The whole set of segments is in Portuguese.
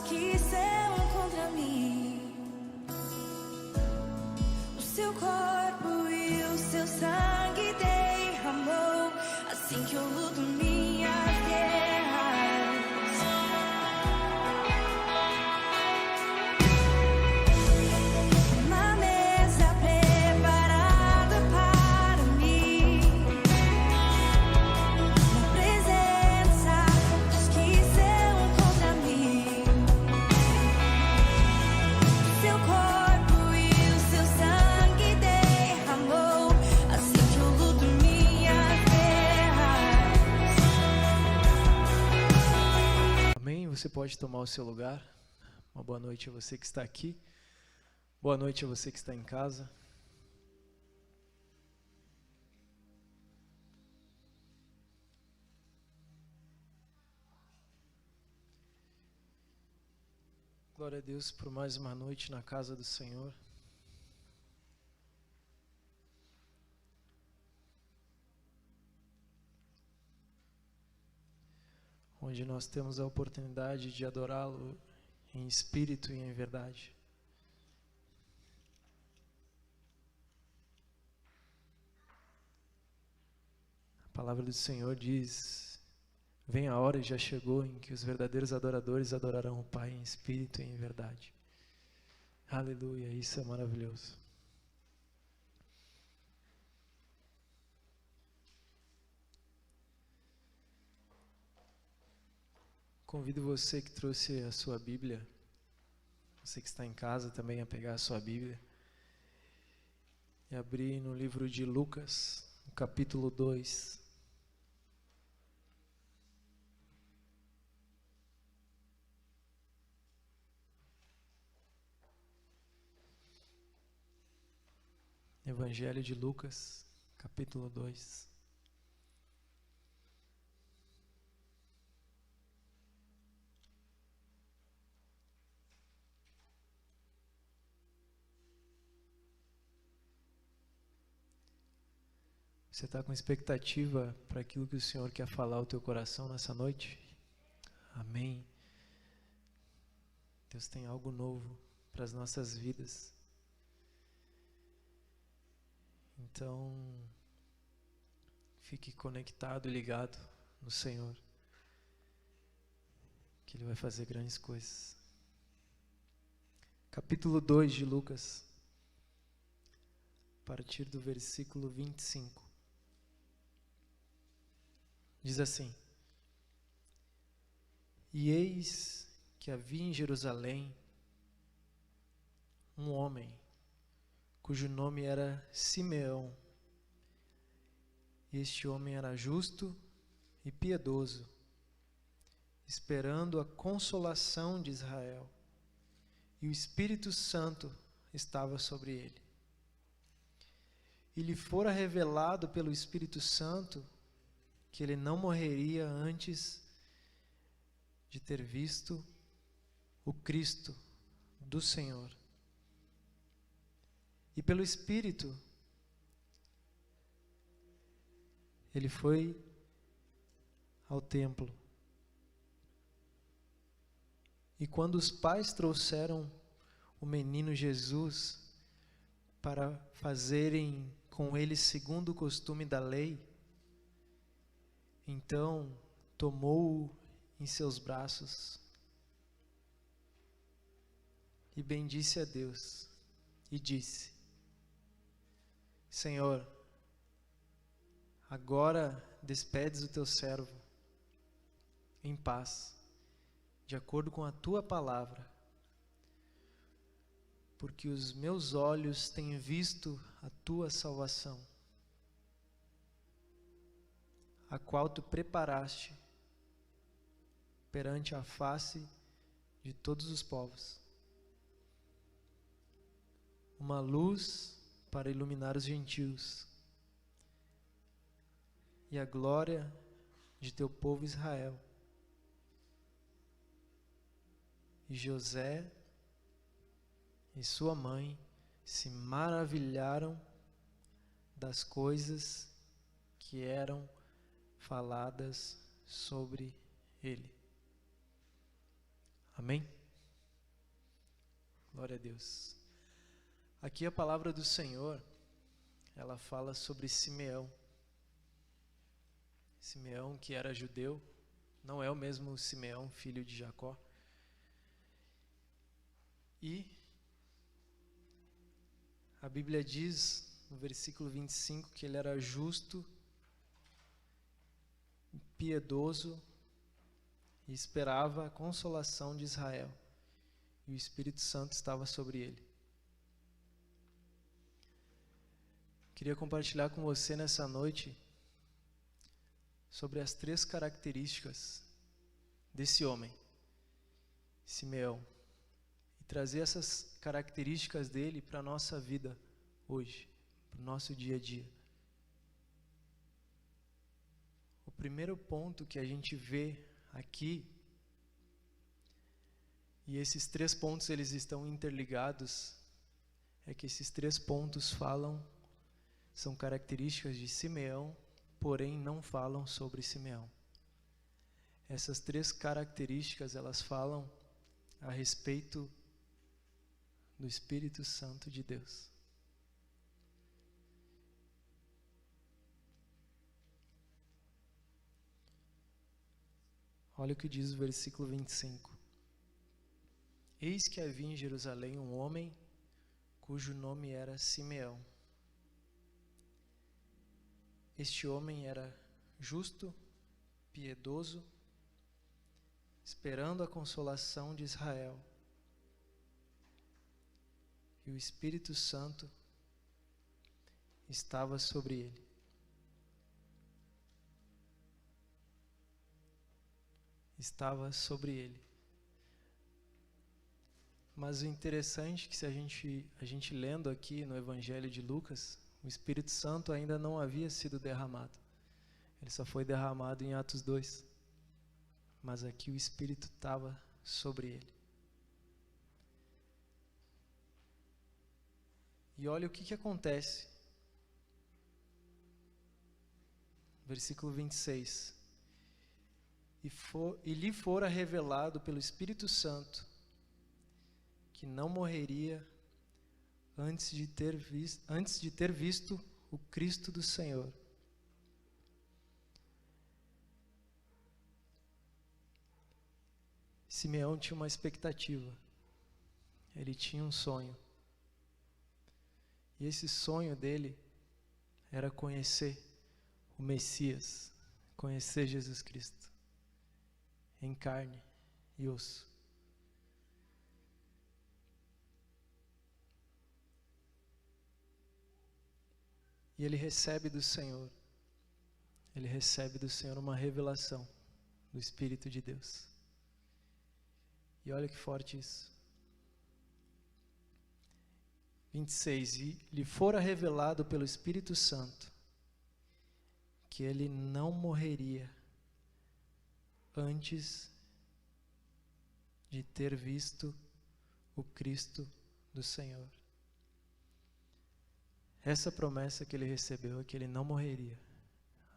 que são contra mim. O seu corpo e o seu sangue derramou, assim que eu luto minhas guerras. Uma mesa preparada para mim, na presença dos que são contra mim. Seu corpo e o seu sangue derramou, assim que eu luto minhas guerras. Amém? Você pode tomar o seu lugar. Uma boa noite a você que está aqui. Boa noite a você que está em casa. Glória a Deus por mais uma noite na casa do Senhor. Onde nós temos a oportunidade de adorá-lo em espírito e em verdade. A palavra do Senhor diz: vem a hora e já chegou em que os verdadeiros adoradores adorarão o Pai em espírito e em verdade. Aleluia, isso é maravilhoso. Convido você que trouxe a sua Bíblia, você que está em casa também, a pegar a sua Bíblia e abrir no livro de Lucas, no capítulo 2. Evangelho de Lucas, capítulo 2. Você está com expectativa para aquilo que o Senhor quer falar ao teu coração nessa noite? Amém. Deus tem algo novo para as nossas vidas. Então, fique conectado e ligado no Senhor, que Ele vai fazer grandes coisas. Capítulo 2 de Lucas, a partir do versículo 25. Diz assim: E eis que havia em Jerusalém um homem, cujo nome era Simeão. Este homem era justo e piedoso, esperando a consolação de Israel, e o Espírito Santo estava sobre ele. E lhe fora revelado pelo Espírito Santo que ele não morreria antes de ter visto o Cristo do Senhor. E pelo Espírito, ele foi ao templo. E quando os pais trouxeram o menino Jesus para fazerem com ele segundo o costume da lei, então tomou-o em seus braços e bendisse a Deus e disse: Senhor, agora despedes o teu servo em paz, de acordo com a tua palavra, porque os meus olhos têm visto a tua salvação, a qual tu preparaste perante a face de todos os povos, uma luz para iluminar os gentios e a glória de teu povo Israel. E José e sua mãe se maravilharam das coisas que eram faladas sobre ele. Amém? Glória a Deus. Aqui a palavra do Senhor, ela fala sobre Simeão. Simeão, que era judeu, não é o mesmo Simeão, filho de Jacó. E a Bíblia diz, no versículo 25, que ele era justo, piedoso e esperava a consolação de Israel. E o Espírito Santo estava sobre ele. Queria compartilhar com você nessa noite sobre as 3 características desse homem, Simeão, e trazer essas características dele para a nossa vida hoje, para o nosso dia a dia. O primeiro ponto que a gente vê aqui, e esses 3 pontos eles estão interligados, é que esses 3 pontos são características de Simeão, porém não falam sobre Simeão. Essas 3 características, elas falam a respeito do Espírito Santo de Deus. Olha o que diz o versículo 25. Eis que havia em Jerusalém um homem cujo nome era Simeão. Este homem era justo, piedoso, esperando a consolação de Israel. E o Espírito Santo estava sobre ele. Estava sobre ele. Mas o interessante é que se a gente lendo aqui no Evangelho de Lucas, o Espírito Santo ainda não havia sido derramado. Ele só foi derramado em Atos 2. Mas aqui o Espírito estava sobre ele. E olha o que acontece. Versículo 26. E lhe fora revelado pelo Espírito Santo que não morreria antes de ter visto o Cristo do Senhor. Simeão tinha uma expectativa. Ele tinha um sonho. E esse sonho dele era conhecer o Messias, conhecer Jesus Cristo, em carne e osso. E ele recebe do Senhor uma revelação do Espírito de Deus. E olha que forte isso. 26. E lhe fora revelado pelo Espírito Santo que ele não morreria antes de ter visto o Cristo do Senhor. Essa promessa que ele recebeu é que ele não morreria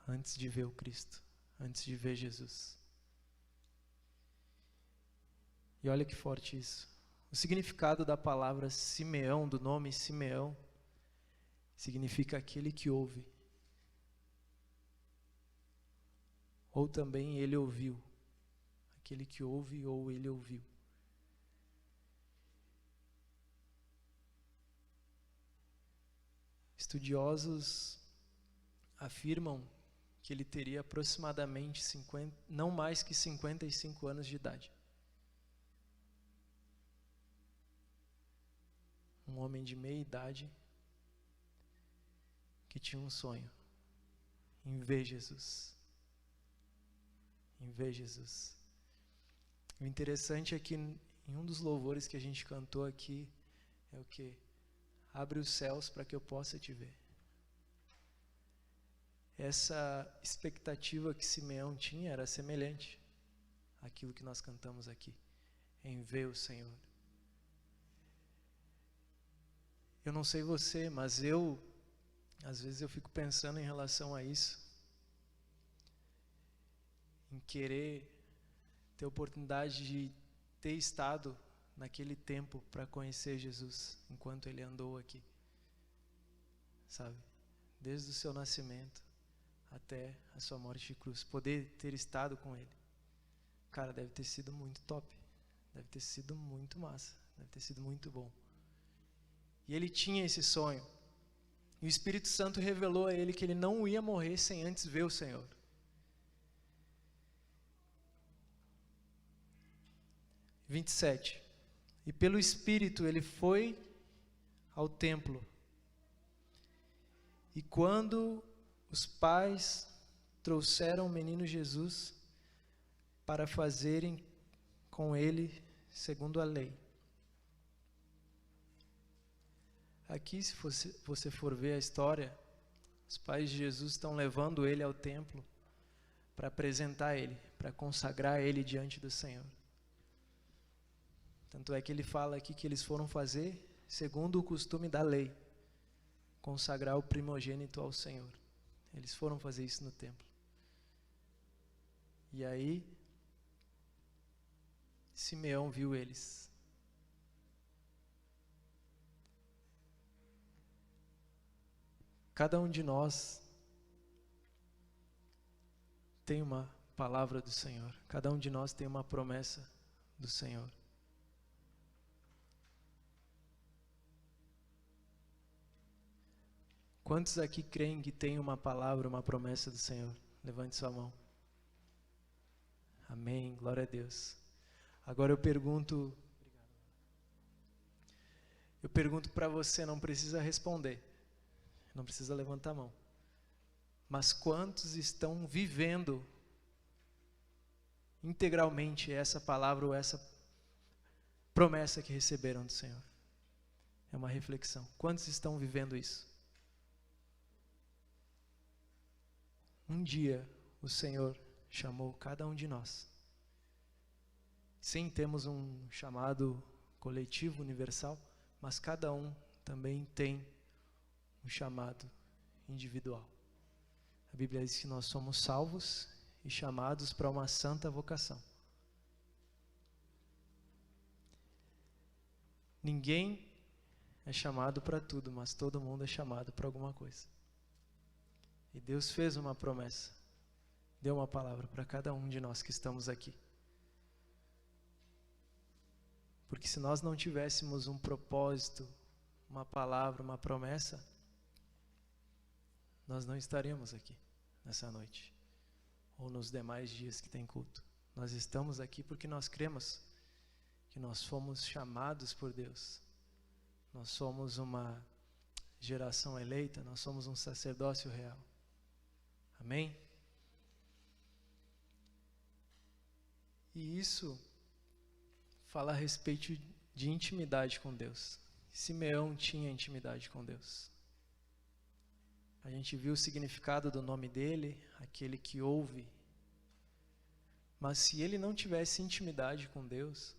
antes de ver o Cristo, antes de ver Jesus. E olha que forte isso. O significado da palavra Simeão, do nome Simeão, significa aquele que ouve. Ou também ele ouviu. Aquele que ouve ou ele ouviu. Estudiosos afirmam que ele teria aproximadamente não mais que 55 anos de idade. Um homem de meia idade que tinha um sonho em ver Jesus. Em ver Jesus. O interessante é que em um dos louvores que a gente cantou aqui é o quê? Abre os céus para que eu possa te ver. Essa expectativa que Simeão tinha era semelhante àquilo que nós cantamos aqui, em ver o Senhor. Eu não sei você, mas às vezes eu fico pensando em relação a isso, em querer ter oportunidade de ter estado naquele tempo para conhecer Jesus enquanto ele andou aqui, sabe? Desde o seu nascimento até a sua morte de cruz, poder ter estado com ele. Cara, deve ter sido muito top, deve ter sido muito massa, deve ter sido muito bom. E ele tinha esse sonho. E o Espírito Santo revelou a ele que ele não ia morrer sem antes ver o Senhor. 27. E pelo Espírito ele foi ao templo. E quando os pais trouxeram o menino Jesus para fazerem com ele segundo a lei. Aqui, se você for ver a história, os pais de Jesus estão levando ele ao templo para apresentar ele, para consagrar ele diante do Senhor. Tanto é que ele fala aqui que eles foram fazer segundo o costume da lei, consagrar o primogênito ao Senhor. Eles foram fazer isso no templo. E aí, Simeão viu eles. Cada um de nós tem uma palavra do Senhor. Cada um de nós tem uma promessa do Senhor. Quantos aqui creem que tem uma palavra, uma promessa do Senhor? Levante sua mão. Amém, glória a Deus. Agora eu pergunto para você, não precisa responder, não precisa levantar a mão. Mas quantos estão vivendo integralmente essa palavra ou essa promessa que receberam do Senhor? É uma reflexão. Quantos estão vivendo isso? Um dia o Senhor chamou cada um de nós. Sim, temos um chamado coletivo, universal, mas cada um também tem um chamado individual. A Bíblia diz que nós somos salvos e chamados para uma santa vocação. Ninguém é chamado para tudo, mas todo mundo é chamado para alguma coisa. E Deus fez uma promessa, deu uma palavra para cada um de nós que estamos aqui. Porque se nós não tivéssemos um propósito, uma palavra, uma promessa, nós não estaríamos aqui nessa noite, ou nos demais dias que tem culto. Nós estamos aqui porque nós cremos que nós fomos chamados por Deus. Nós somos uma geração eleita, nós somos um sacerdócio real. Amém? E isso fala a respeito de intimidade com Deus. Simeão tinha intimidade com Deus. A gente viu o significado do nome dele, aquele que ouve. Mas se ele não tivesse intimidade com Deus,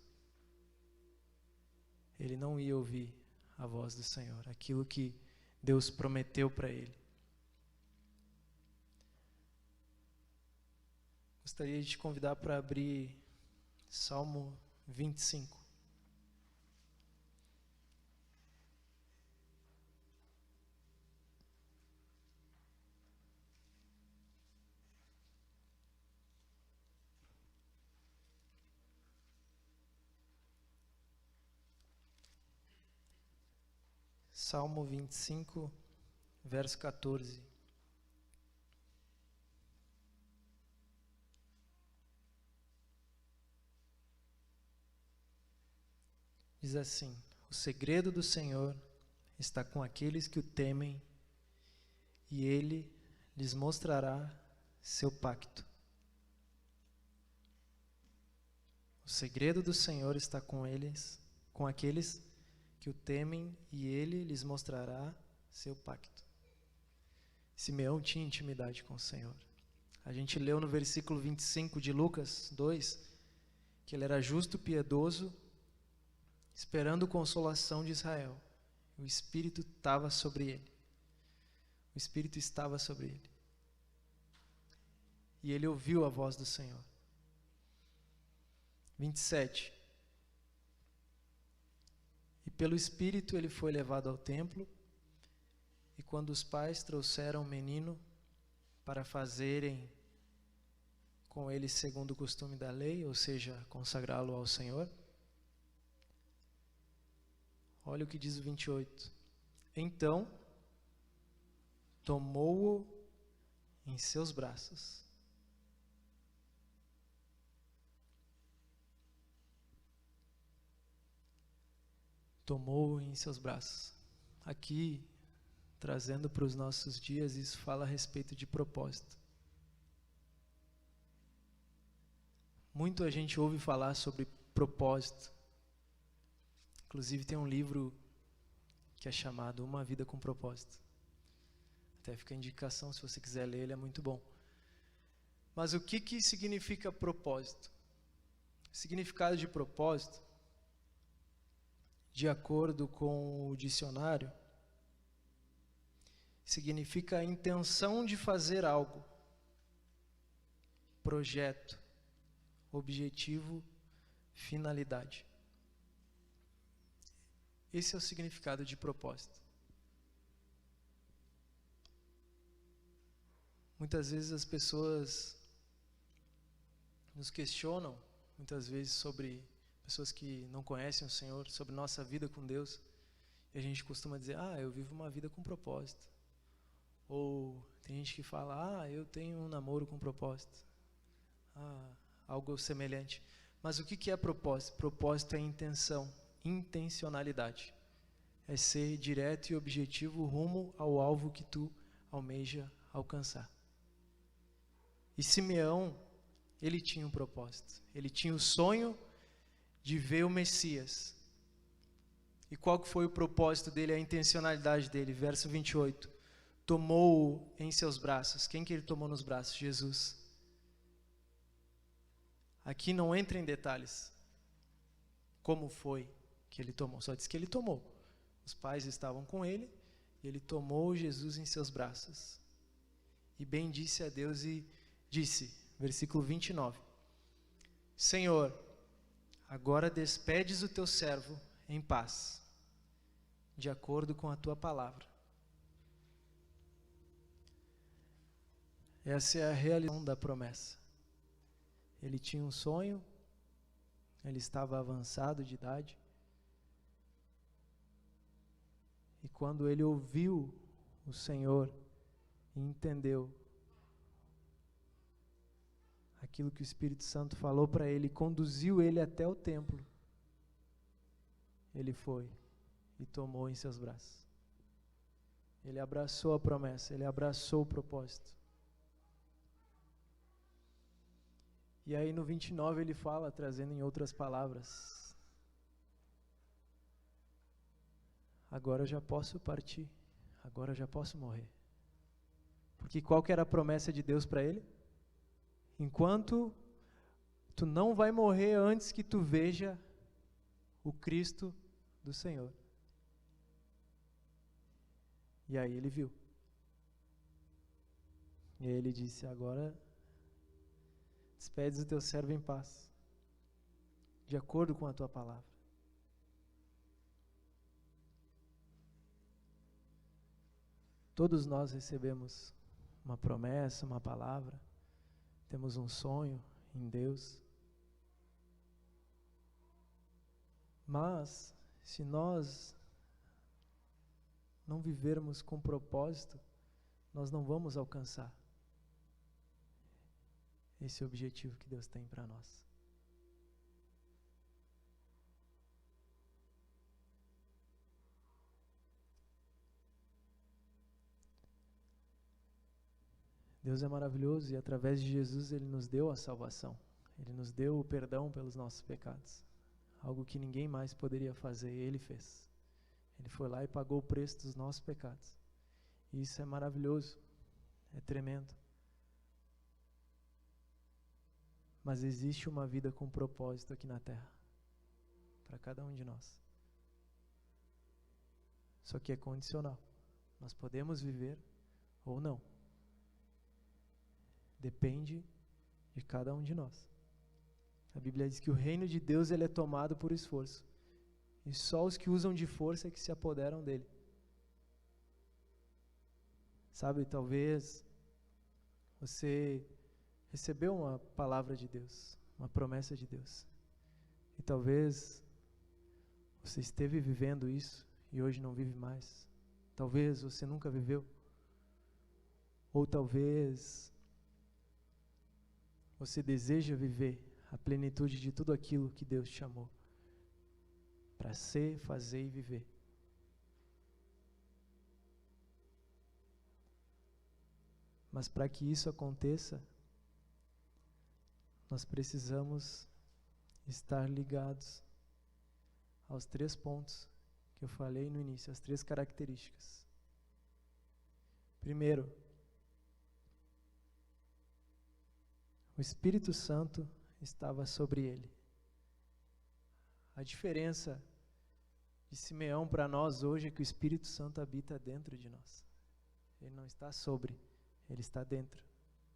ele não ia ouvir a voz do Senhor, aquilo que Deus prometeu para ele. Gostaria de te convidar para abrir Salmo 25. Salmo 25, verso 14. Diz assim: o segredo do Senhor está com aqueles que o temem, e Ele lhes mostrará seu pacto. O segredo do Senhor está com eles, com aqueles que o temem, e Ele lhes mostrará seu pacto. Simeão tinha intimidade com o Senhor. A gente leu no versículo 25 de Lucas 2, que ele era justo, piedoso, esperando consolação de Israel. O Espírito estava sobre ele. O Espírito estava sobre ele. E ele ouviu a voz do Senhor. 27. pelo Espírito ele foi levado ao templo, e quando os pais trouxeram o menino para fazerem com ele segundo o costume da lei, ou seja, consagrá-lo ao Senhor, olha o que diz o 28. Então, tomou-o em seus braços. Tomou-o em seus braços. Aqui, trazendo para os nossos dias, isso fala a respeito de propósito. Muito a gente ouve falar sobre propósito. Inclusive tem um livro que é chamado Uma Vida com Propósito. Até fica a indicação, se você quiser ler, ele é muito bom. Mas o que significa propósito? O significado de propósito, de acordo com o dicionário, significa a intenção de fazer algo, projeto, objetivo, finalidade. Esse é o significado de propósito. Muitas vezes as pessoas nos questionam, muitas vezes sobre pessoas que não conhecem o Senhor, sobre nossa vida com Deus, e a gente costuma dizer, eu vivo uma vida com propósito. Ou tem gente que fala, eu tenho um namoro com propósito. Algo semelhante. Mas o que é propósito? Propósito é intenção, intencionalidade. É ser direto e objetivo rumo ao alvo que tu almeja alcançar. E Simeão, ele tinha um propósito. Ele tinha o sonho de ver o Messias. E qual que foi o propósito dele, a intencionalidade dele? Verso 28. Tomou-o em seus braços. Quem que ele tomou nos braços? Jesus. Aqui não entra em detalhes como foi que ele tomou, só diz que ele tomou. Os pais estavam com ele e ele tomou Jesus em seus braços. E bendisse a Deus e disse, versículo 29, Senhor, agora despedes o teu servo em paz, de acordo com a tua palavra. Essa é a realização da promessa. Ele tinha um sonho, ele estava avançado de idade, e quando ele ouviu o Senhor e entendeu aquilo que o Espírito Santo falou para ele, conduziu ele até o templo, ele foi e tomou em seus braços. Ele abraçou a promessa, ele abraçou o propósito. E aí no 29 ele fala, trazendo em outras palavras, agora eu já posso partir, agora eu já posso morrer. Porque qual que era a promessa de Deus para ele? Enquanto tu não vai morrer antes que tu veja o Cristo do Senhor. E aí ele viu. E aí ele disse, agora despedes o teu servo em paz, de acordo com a tua palavra. Todos nós recebemos uma promessa, uma palavra, temos um sonho em Deus. Mas, se nós não vivermos com propósito, nós não vamos alcançar esse objetivo que Deus tem para nós. Deus é maravilhoso e através de Jesus Ele nos deu a salvação. Ele nos deu o perdão pelos nossos pecados. Algo que ninguém mais poderia fazer, Ele fez. Ele foi lá e pagou o preço dos nossos pecados. E isso é maravilhoso, é tremendo. Mas existe uma vida com propósito aqui na terra, para cada um de nós. Só que é condicional. Nós podemos viver ou não. Depende de cada um de nós. A Bíblia diz que o reino de Deus ele é tomado por esforço. E só os que usam de força é que se apoderam dele. Sabe, talvez você recebeu uma palavra de Deus, uma promessa de Deus. E talvez você esteve vivendo isso e hoje não vive mais. Talvez você nunca viveu. Ou talvez você deseja viver a plenitude de tudo aquilo que Deus te chamou para ser, fazer e viver. Mas para que isso aconteça, nós precisamos estar ligados aos 3 pontos que eu falei no início, as 3 características. Primeiro, o Espírito Santo estava sobre ele. A diferença de Simeão para nós hoje é que o Espírito Santo habita dentro de nós. Ele não está sobre, ele está dentro.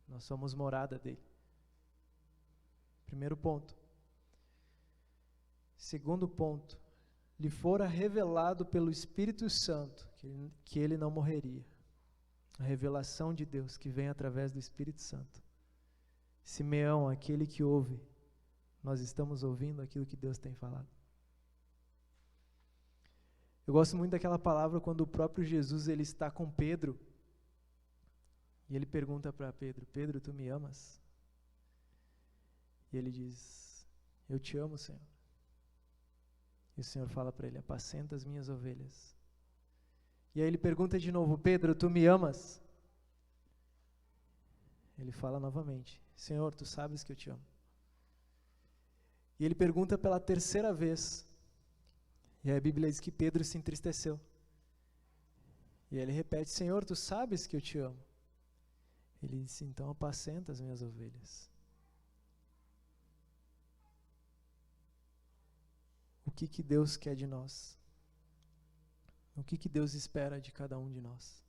Nós somos morada dele. Primeiro ponto. Segundo ponto, lhe fora revelado pelo Espírito Santo que ele não morreria. A revelação de Deus que vem através do Espírito Santo. Simeão, aquele que ouve, nós estamos ouvindo aquilo que Deus tem falado. Eu gosto muito daquela palavra quando o próprio Jesus ele está com Pedro e ele pergunta para Pedro: Pedro, tu me amas? E ele diz: eu te amo, Senhor. E o Senhor fala para ele: apacenta as minhas ovelhas. E aí ele pergunta de novo: Pedro, tu me amas? Ele fala novamente: Senhor, tu sabes que eu te amo. E ele pergunta pela 3ª vez. E a Bíblia diz que Pedro se entristeceu. E ele repete: Senhor, tu sabes que eu te amo. Ele disse: então apacenta as minhas ovelhas. O que Deus quer de nós? O que Deus espera de cada um de nós?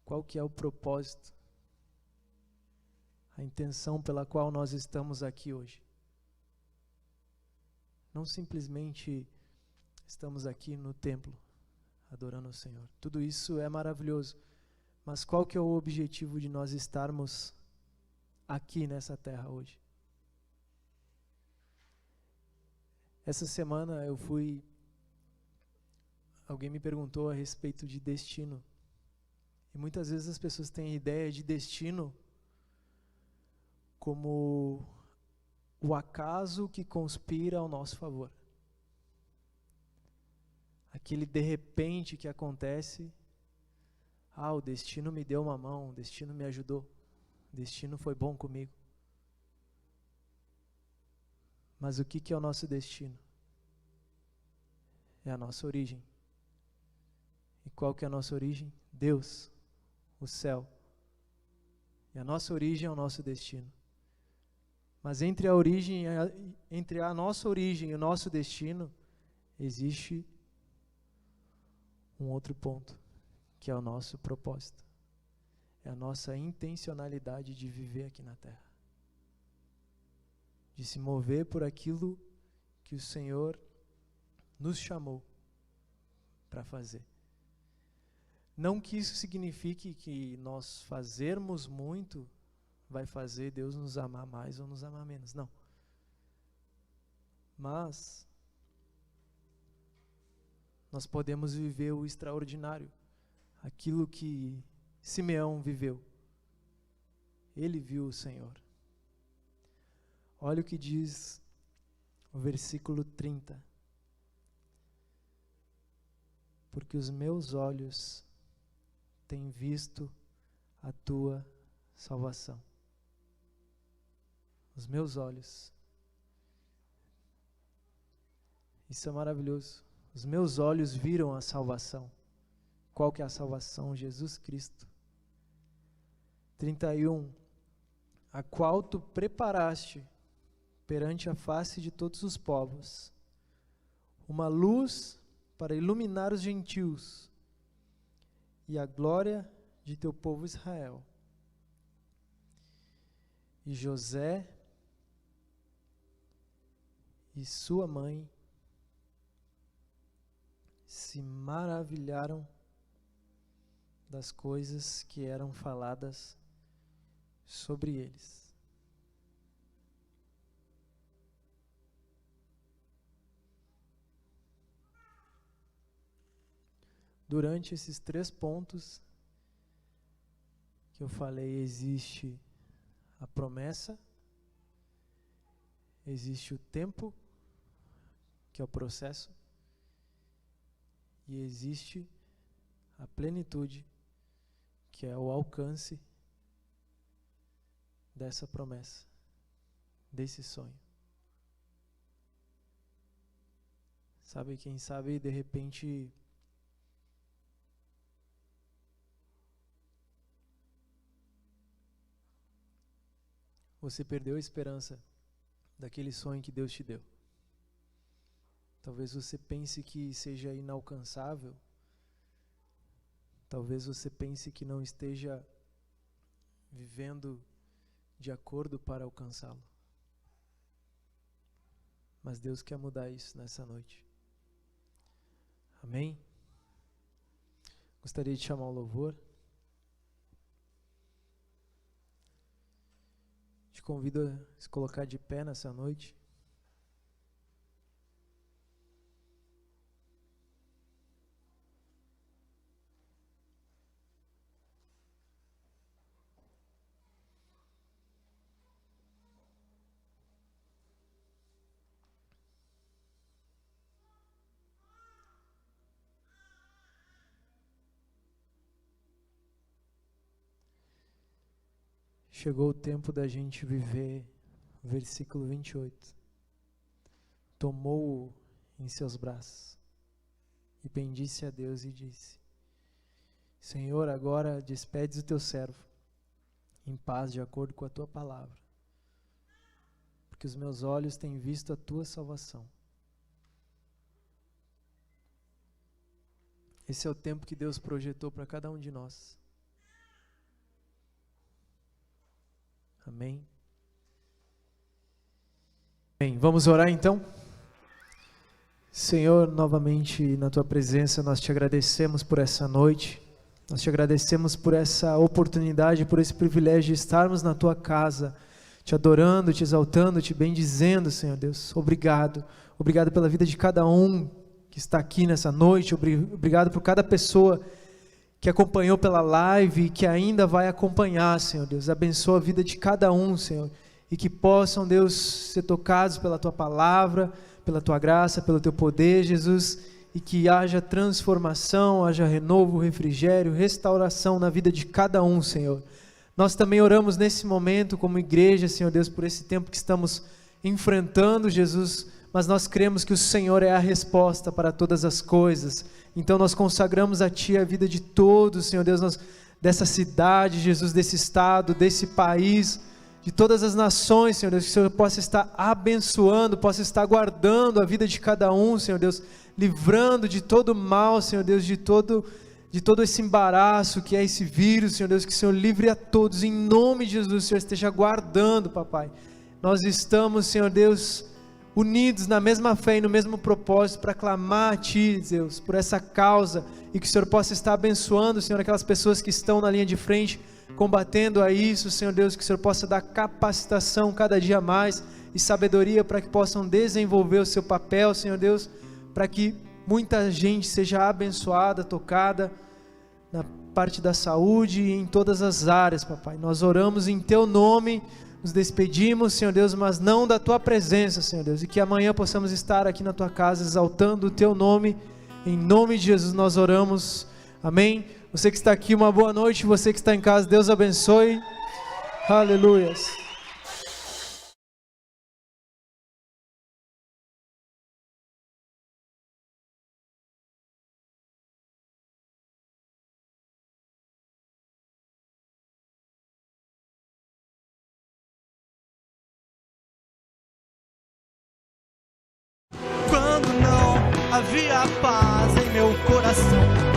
Qual que é o propósito? A intenção pela qual nós estamos aqui hoje? Não simplesmente estamos aqui no templo, adorando o Senhor. Tudo isso é maravilhoso. Mas qual que é o objetivo de nós estarmos aqui nessa terra hoje? Essa semana alguém me perguntou a respeito de destino. E muitas vezes as pessoas têm a ideia de destino como o acaso que conspira ao nosso favor. Aquele de repente que acontece: o destino me deu uma mão, o destino me ajudou, o destino foi bom comigo. Mas o que é o nosso destino? É a nossa origem. E qual que é a nossa origem? Deus, o céu. E a nossa origem é o nosso destino. Mas entre a nossa origem e o nosso destino, existe um outro ponto, que é o nosso propósito. É a nossa intencionalidade de viver aqui na terra. De se mover por aquilo que o Senhor nos chamou para fazer. Não que isso signifique que nós fazermos muito vai fazer Deus nos amar mais ou nos amar menos, não. Mas nós podemos viver o extraordinário, aquilo que Simeão viveu. Ele viu o Senhor. Olha o que diz o versículo 30. Porque os meus olhos têm visto a tua salvação. Os meus olhos. Isso é maravilhoso. Os meus olhos viram a salvação. Qual que é a salvação? Jesus Cristo. 31. A qual tu preparaste perante a face de todos os povos, uma luz para iluminar os gentios e a glória de teu povo Israel. E José e sua mãe se maravilharam das coisas que eram faladas sobre eles. Durante esses 3 pontos que eu falei, existe a promessa, existe o tempo, que é o processo, e existe a plenitude, que é o alcance dessa promessa, desse sonho. Sabe, quem sabe de repente você perdeu a esperança daquele sonho que Deus te deu. Talvez você pense que seja inalcançável. Talvez você pense que não esteja vivendo de acordo para alcançá-lo. Mas Deus quer mudar isso nessa noite. Amém? Gostaria de chamar o louvor. Te convido a se colocar de pé nessa noite. Chegou o tempo da gente viver o versículo 28. Tomou-o em seus braços e bendisse a Deus e disse: Senhor, agora despedes o teu servo em paz de acordo com a tua palavra, porque os meus olhos têm visto a tua salvação. Esse é o tempo que Deus projetou para cada um de nós. Amém. Bem, vamos orar então? Senhor, novamente na Tua presença nós te agradecemos por essa noite, nós te agradecemos por essa oportunidade, por esse privilégio de estarmos na Tua casa, te adorando, te exaltando, te bendizendo, Senhor Deus. Obrigado, obrigado pela vida de cada um que está aqui nessa noite, obrigado por cada pessoa que acompanhou pela live e que ainda vai acompanhar, Senhor Deus. Abençoa a vida de cada um, Senhor, e que possam, Deus, ser tocados pela Tua palavra, pela Tua graça, pelo Teu poder, Jesus, e que haja transformação, haja renovo, refrigério, restauração na vida de cada um, Senhor. Nós também oramos nesse momento como igreja, Senhor Deus, por esse tempo que estamos enfrentando, Jesus, mas nós cremos que o Senhor é a resposta para todas as coisas. Então nós consagramos a Ti a vida de todos, Senhor Deus, dessa cidade, Jesus, desse estado, desse país, de todas as nações, Senhor Deus, que o Senhor possa estar abençoando, possa estar guardando a vida de cada um, Senhor Deus, livrando de todo mal, Senhor Deus, de todo esse embaraço que é esse vírus, Senhor Deus, que o Senhor livre a todos, em nome de Jesus, o Senhor esteja guardando, papai. Nós estamos, Senhor Deus, unidos na mesma fé e no mesmo propósito para clamar a Ti, Deus, por essa causa, e que o Senhor possa estar abençoando, Senhor, aquelas pessoas que estão na linha de frente, combatendo a isso, Senhor Deus, que o Senhor possa dar capacitação cada dia mais e sabedoria para que possam desenvolver o seu papel, Senhor Deus, para que muita gente seja abençoada, tocada na parte da saúde e em todas as áreas, papai. Nós oramos em Teu nome, nos despedimos, Senhor Deus, mas não da Tua presença, Senhor Deus, e que amanhã possamos estar aqui na Tua casa exaltando o Teu nome. Em nome de Jesus nós oramos, amém. Você que está aqui, uma boa noite. Você que está em casa, Deus abençoe. Aleluias. Quando não havia paz em meu coração,